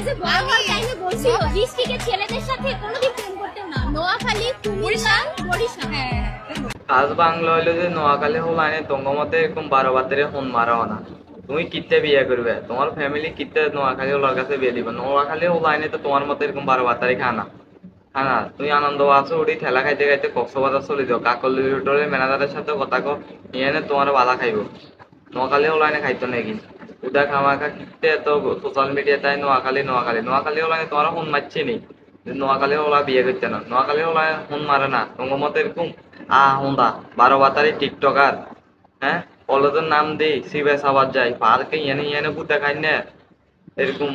যে বারবার টাইমে বলছিল ডিস্ট্রিক্টের ছেলেদের সাথে কোনোদিন প্রেম করতে না, নোয়াখালী কুমিল্লা বরিশাল। আজ বাংলা হইলো যে নোয়াখালী হল আইনে তোমার মতে এরকম 12 বাতারে ফোন মারাও না। তুমি কিত্তে বিয়ে করবে, তোমার ফ্যামিলি কিত্তে নোয়াখালী হলার কাছে বিয়ে দিবে। নোয়াখালী হল আইনে তো তোমার মতে এরকম 12 বাতারে খানা খানা তুমি আনন্দ আছো ওটি ঠেলা খাইতে খাইতে কক্সবাজার চলে যাও, কাকলি হোটেলের ম্যানেজারের সাথে কথা কো, নিয়ে তোমার বালা খাইব। নোয়াখালী হল আইনে খাইতো নাকি উদা খামাখা কিত্তে এত সোশ্যাল মিডিয়া তাই নোয়াখালী নোয়াখালী নোয়াখালী হল আইনে তোমার ফোন মারছে নি। নোয়াখালী হলা বিয়ে করতে না, নোয়াখালী হলা ফোন মারে না তোমার মতে এরকম হুন্দা 12 বাতারি টিকটকার। হ্যাঁ, কলেজের নাম দেই সিবে সাবার যায় পার্কে ইয়ানে ইয়ানে বুদ্ধা খাই না এরকম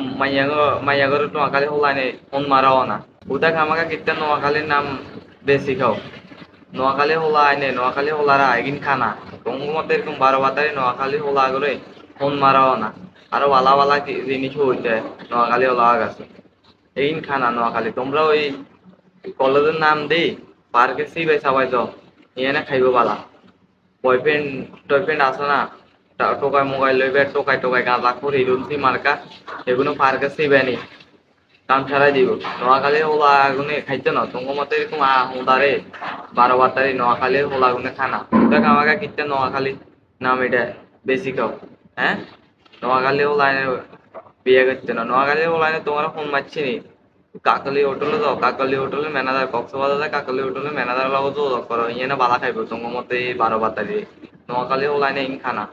মাইয়াগর নোয়াখালী হলাইনে ফোন মারাও না। বুদ্ধা খামাকা কিত্তা নোয়াখালীর নাম বেশি খাও। নোয়াখালী হলা আইনে নোয়াখালী হলারা আইগিন খানা তোমার মতে এরকম 12 বাতারি নোয়াখালী হলা করে ফোন মারাও না। আরো বালা বালা জিনিস হইতে নোয়াখালী হলা গেছে এইন খানা নোয়াখালী। তোমরা ওই কলেজের নাম দেই পার্কে সিবে সাবাই যাও এনে খাইব বালা। বয়ফ্রেন্ড টয়ফ্রেন্ড আছে না, টোকায় মোবাইল লইবে টোকায় টোকায় গাঁজা করে রুলসি মার্কা এগুলো পার্কে সিবে নি কাম ছাড়াই দিব। নোয়াখালী হোলা আগুনে খাইতে না তোমার মতো এরকম হুঁদারে 12 বাতারি নোয়াখালী হোলা আগুনে খানা দেখ আমাকে কিনতে নোয়াখালী নাম এটা বেশি খাও। হ্যাঁ, নোয়াখালী হোলাইনে বিয়ে করতে না, নোয়াখালী হোলাইনে তোমার ফোন মারছি নি। কাকলি হোটেলে যাও, কাকলি হোটেলের ম্যানেজার কক্সবাজার যায়, কাকলি হোটেলের ম্যানেজার লগত যোগাযোগ করো, ইয়ে না বালা খাইব তোমার মতে এই 12 বাতারি। নোয়াখালী হোলাইনে ইন খানা,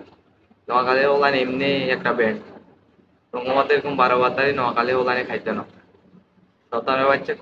নোয়াখালী হোলাইনে এমনি একটা ব্যান্ড তোমার মতে এরকম 12 বাতারি নোয়াখালী হোলাইনে খাইতে না। ততরে বাচ্চা